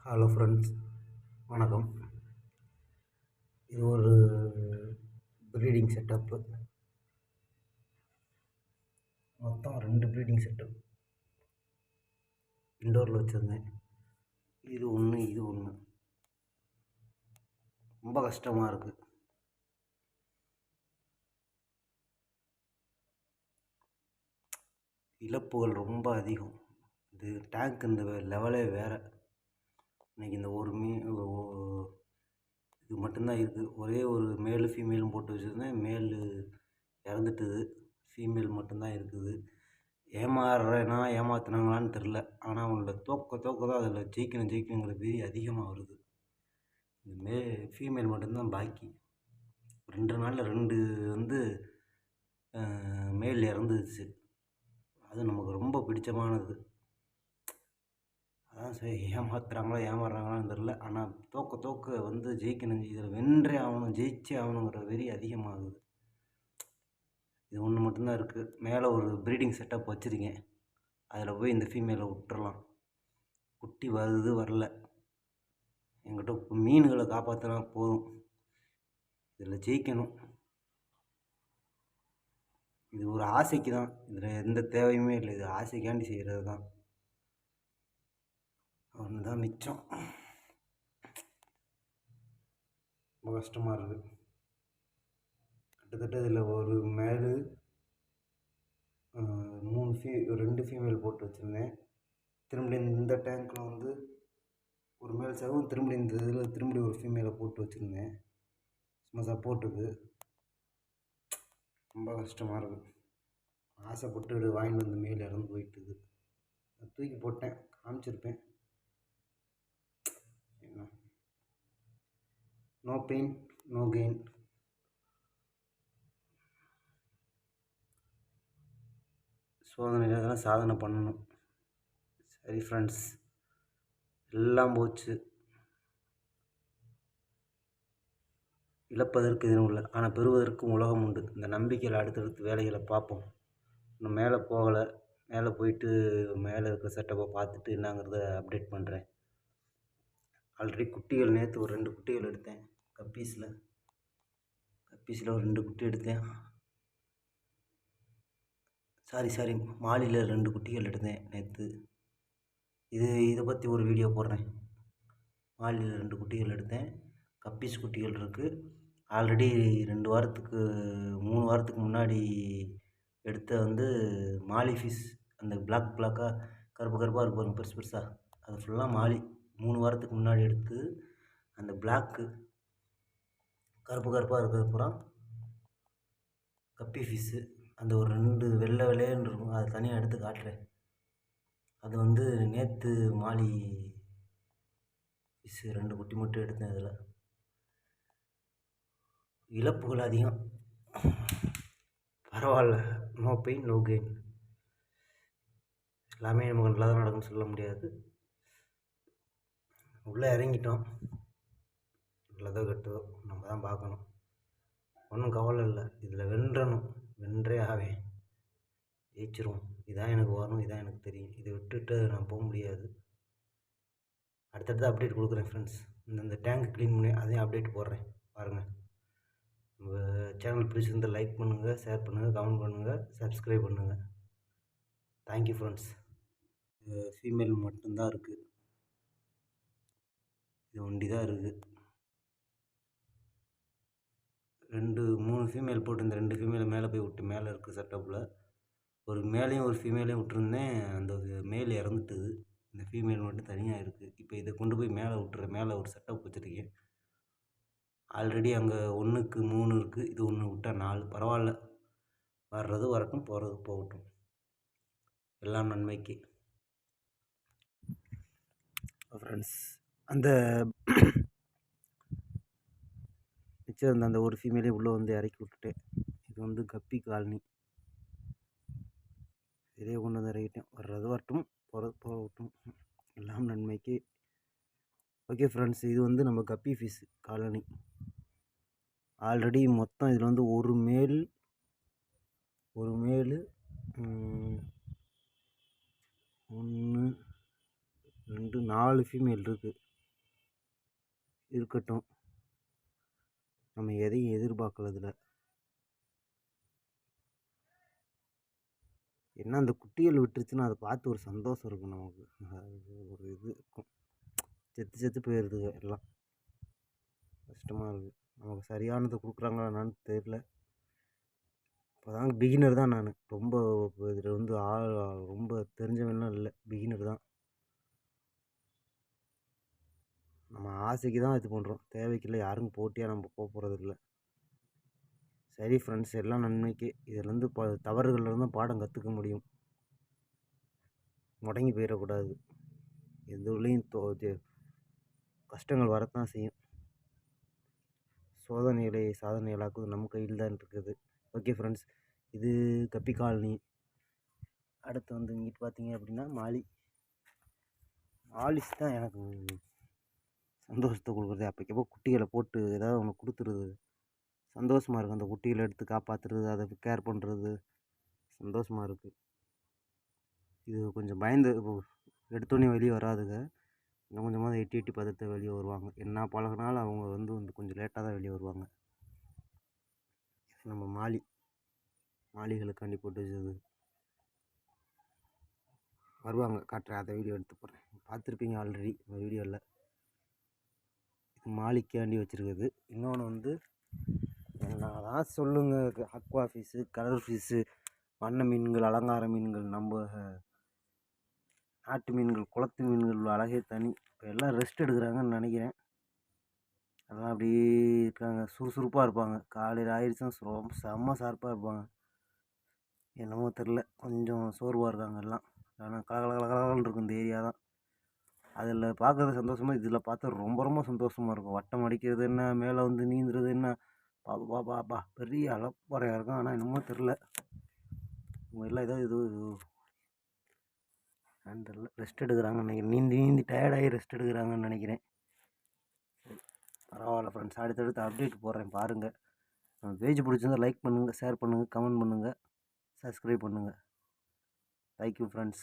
Hello friends, வணக்கம். இது ஒரு ப்ரீடிங் செட்டப்பு. மொத்தம் 2 ப்ரீடிங் செட்டப் இன்டோரில் வச்சுருந்தேன். இது ஒன்று, இது ஒன்று. ரொம்ப கஷ்டமாக இருக்குது. இழப்புகள் ரொம்ப அதிகம். இது டேங்க் இந்த லெவலே வேறு. இன்றைக்கி இந்த ஒரு இது மட்டும்தான் இருக்குது. ஒரே ஒரு மேலு ஃபீமேலும் போட்டு வச்சுருந்தேன். மேலு இறந்துட்டுது, ஃபீமேல் மட்டும்தான் இருக்குது. ஏமாறுறேன்னா ஏமாத்துனாங்களான்னு தெரில. ஆனால் அவங்கள தோக்க தான் அதில் ஜெயிக்கணுங்கிற வெறி அதிகமாக வருது. இந்த ஃபீமேல் மட்டும்தான் பாக்கி. 2 நாளில் 2 வந்து மேல் இறந்துச்சு. அது நமக்கு ரொம்ப பிடிச்சமானது. அதான் சரி, ஏமாறுறாங்களான்னு தெரில. ஆனால் தோக்க வந்து ஜெயிக்கணும், இதில் வென்றே ஆகணும், ஜெயிச்சே ஆகணுங்கிற வெறி அதிகமாகுது. இது ஒன்று மட்டும்தான் இருக்குது. மேலே ஒரு ப்ரீடிங் செட்டப் வச்சுருக்கேன். அதில் போய் இந்த ஃபீமேலை விட்டுறலாம். குட்டி வருது வரல, என்கிட்ட மீன்களை காப்பாற்றினா போதும். இதில் ஜெயிக்கணும். இது ஒரு ஆசைக்கு தான், இதில் எந்த தேவையுமே இல்லை. இது ஆசைக்காண்டி செய்கிறது தான். ஒன்று தான் மிச்சம். ரொம்ப கஷ்டமாக இருக்குது. கிட்டத்தட்ட இதில் ஒரு மேலு 2 ஃபீமேல் போட்டு வச்சுருந்தேன். திரும்பி இந்த டேங்க்கில் வந்து ஒரு மேல் சகவும், திரும்பி இந்த இதில் திரும்பி ஒரு ஃபீமேலை போட்டு வச்சுருந்தேன் சும்மா சப்போர்ட்டுக்கு. ரொம்ப கஷ்டமாக இருக்குது. ஆசைப்பட்டு வாங்கிட்டு வந்து மேல் இறந்து போயிட்டுது. தூக்கி போட்டேன், காமிச்சிருப்பேன். என்ன, நோ பெயின் நோ கெயின். சோதனையில் அதெல்லாம் சாதனை பண்ணணும். சரி ஃப்ரெண்ட்ஸ், எல்லாம் போச்சு. இழப்பதற்கு எதுவும் இல்லை, ஆனால் பெறுவதற்கும் உலகம் உண்டு. இந்த நம்பிக்கையில் அடுத்தடுத்து வேலைகளை பார்ப்போம். இன்னும் மேலே போகலை. மேலே போயிட்டு மேலே இருக்கிற செட்டப்பை பார்த்துட்டு என்னங்கிறத அப்டேட் பண்ணுறேன். ஆல்ரெடி குட்டிகள் நேற்று ஒரு 2 குட்டிகள் எடுத்தேன். கப்பீஸில் ஒரு 2 குட்டி எடுத்தேன். சாரி மாலியில் 2 குட்டிகள் எடுத்தேன் நேற்று. இதை பற்றி ஒரு வீடியோ போடுறேன். மாலியில் 2 குட்டிகள் எடுத்தேன். கப்பீஸ் குட்டிகள் இருக்குது. ஆல்ரெடி 3 வாரத்துக்கு முன்னாடி எடுத்த வந்து மாலி ஃபிஷ், அந்த பிளாக்காக கருப்பாக இருக்கும் பெருசாக, அது ஃபுல்லாக மாலி. 3 வாரத்துக்கு முன்னாடி எடுத்து அந்த பிளாக்கு கருப்பாக இருக்கிறது பூரா கப்பி ஃபிஷ்ஷு. அந்த ஒரு 2 வெள்ளைன்னு இருக்கும், அதை தனியாக எடுத்து காட்டுறேன். அது வந்து நேற்று மாலி ஃபிஷ்ஷு 2 குட்டி மட்டும் எடுத்தேன். அதில் இழப்புகள் அதிகம். பரவாயில்ல, நோ பெயின் நோ கெயின். எல்லாமே நமக்கு நல்லா தான் நடக்கும்னு சொல்ல முடியாது. உள்ளே இறங்கிட்டோம், நல்லதோ கெட்டதோ நம்ம தான் பார்க்கணும். ஒன்றும் கவலை இல்லை. இதில் வென்றே ஆவேன், ஜெயிச்சிருவோம். இதான் எனக்கு வரும், இதான் எனக்கு தெரியும். இதை விட்டுட்டு நான் போக முடியாது. அடுத்தடுத்து அப்டேட் கொடுக்குறேன் ஃப்ரெண்ட்ஸ். இந்த டேங்க் க்ளீன் பண்ணி அதையும் அப்டேட் போடுறேன், பாருங்கள். உங்கள் சேனல் பிடிச்சிருந்தால் லைக் பண்ணுங்கள், ஷேர் பண்ணுங்கள், கமெண்ட் பண்ணுங்கள், சப்ஸ்கிரைப் பண்ணுங்கள். Thank you friends. ஃபீமேல் மட்டும்தான் இருக்குது. இது ஒண்டி தான் இருக்குது. 3 ஃபீமேல் போட்டு இந்த 2 ஃபீமேலை மேலே போய் விட்டு, மேலே இருக்குது செட்டப்பில் ஒரு மேலையும் ஒரு ஃபீமேலையும் விட்டுருந்தேன். அந்த மேல் இறந்துட்டுது. இந்த ஃபீமேல் மட்டும் தனியாக இருக்குது. இப்போ இதை கொண்டு போய் மேலே விட்டுறேன். மேலே ஒரு செட்டப் வச்சுருக்கேன். ஆல்ரெடி அங்கே 1க்கு 3 இருக்குது. இது 1 விட்டால் 4. பரவாயில்ல, வர்றது வரட்டும், போகிறது போகட்டும். எல்லாம் நன்மைக்கு. ஃப்ரெண்ட்ஸ், அந்த மிச்சம் அந்த ஒரு ஃபீமேலே உள்ளே வந்து இறக்கி விட்டுட்டேன். இது வந்து கப்பி காலனி. இதே கொண்டு வந்து இறக்கிட்டேன். வர்றது வரட்டும், போகிறது போகட்டும், எல்லாம் நன்மைக்கு. ஓகே ஃப்ரெண்ட்ஸ், இது வந்து நம்ம கப்பி ஃபிஷ் காலனி. ஆல்ரெடி மொத்தம் இதில் வந்து ஒரு மேல் 1 2 4 ஃபீமேல் இருக்குது. இருக்கட்டும். நம்ம எதையும் எதிர்பார்க்கல இதில். என்ன அந்த குட்டிகள் விட்டுருச்சுன்னா அதை பார்த்து ஒரு சந்தோஷம் இருக்கும் நமக்கு. அது ஒரு இது இருக்கும். செத்து செத்து போயிடுதுங்க எல்லாம். கஷ்டமாக இருக்குது. நமக்கு சரியானதை கொடுக்குறாங்களா என்னான்னு தெரியல. இப்போ தான் பிகினர் தான் நான். ரொம்ப இதில் வந்து ரொம்ப தெரிஞ்சவன்லாம் இல்லை, பிகினர் தான். நம்ம ஆசைக்கு தான் இது பண்ணுறோம், தேவைக்கில்லை. யாருக்கும் போட்டியாக நம்ம போகிறதில்ல. சரி ஃப்ரெண்ட்ஸ், எல்லாம் நன்மைக்கு. இதிலேருந்து தவறுகள்லேருந்து பாடம் கற்றுக்க முடியும். முடங்கி போயிடக்கூடாது. எதுலேயும் கஷ்டங்கள் வரத்தான் செய்யும். சோதனைகளை சாதனைகளாக்குவது நம்ம கையில் தான் இருக்குது. ஓகே ஃப்ரெண்ட்ஸ், இது கப்பி காலனி. அடுத்து வந்து இங்கிட்டு பார்த்தீங்க அப்படின்னா மாலிஷ் தான் எனக்கு சந்தோஷத்தை கொடுக்குறது. அப்போக்கப்போ குட்டிகளை போட்டு ஏதாவது ஒன்று கொடுத்துருது, சந்தோஷமாக இருக்குது. அந்த குட்டிகளை எடுத்து காப்பாற்றுறது, அதை கேர் பண்ணுறது சந்தோஷமாக இருக்குது. இது கொஞ்சம் பயந்து எடுத்தோடனே வெளியே வராதுங்க. இன்னும் கொஞ்சமாக எட்டி எட்டி பார்த்துட்டு வெளியே வருவாங்க. என்ன பழகினாலும் அவங்க வந்து கொஞ்சம் லேட்டாக தான் வெளியே வருவாங்க. நம்ம மாலிகளுக்காண்டி போட்டு வச்சது. வருவாங்க, காட்டுறேன். அதை வீடியோ எடுத்து போடுறேன், பார்த்துருப்பீங்க ஆல்ரெடி இந்த வீடியோவில். இது மாலிக்காண்டி வச்சுருக்குது. இன்னொன்று வந்து என்னதான் சொல்லுங்கள், அக்வா ஃபிஷ்ஷு, கலர் ஃபிஷ்ஷு, வண்ண மீன்கள், அலங்கார மீன்கள், நம்ம நாட்டு மீன்கள், குளத்து மீன்கள் அழகே தனி. இப்போ எல்லாம் ரெஸ்ட் எடுக்கிறாங்கன்னு நினைக்கிறேன். அதெல்லாம் அப்படியே இருக்காங்க, சுறுசுறுப்பாக இருப்பாங்க. காலையில் ஆயிடுச்சுன்னா ரொம்ப செம்ம ஷார்ப்பாக இருப்பாங்க. என்னமோ தெரில, கொஞ்சம் சோர்வாக இருக்காங்க எல்லாம். ஆனால் கலகலகலகலன்னு இருக்கும் இந்த ஏரியா தான். அதில் பார்க்குறது சந்தோஷமாக, இதில் பார்த்தா ரொம்ப ரொம்ப சந்தோஷமாக இருக்கும். வட்டம் அடிக்கிறது என்ன, மேலே வந்து நீந்துறது என்ன, பாப்பா பெரிய அலப்பறையாக இருக்கும். ஆனால் என்னமோ தெரில, இவங்க எல்லாம் ஏதாவது இது என்னன்னு தெரில, ரெஸ்ட் எடுக்கிறாங்கன்னு நினைக்கிறேன். நீந்தி டயர்டாகி ரெஸ்ட் எடுக்கிறாங்கன்னு நினைக்கிறேன். பரவாயில்ல ஃப்ரெண்ட்ஸ், அடுத்தடுத்து அப்டேட் போடுறேன் பாருங்கள். பேஜ் பிடிச்சிருந்தா லைக் பண்ணுங்கள், ஷேர் பண்ணுங்கள், கமெண்ட் பண்ணுங்கள், சப்ஸ்கிரைப் பண்ணுங்கள். Thank you friends.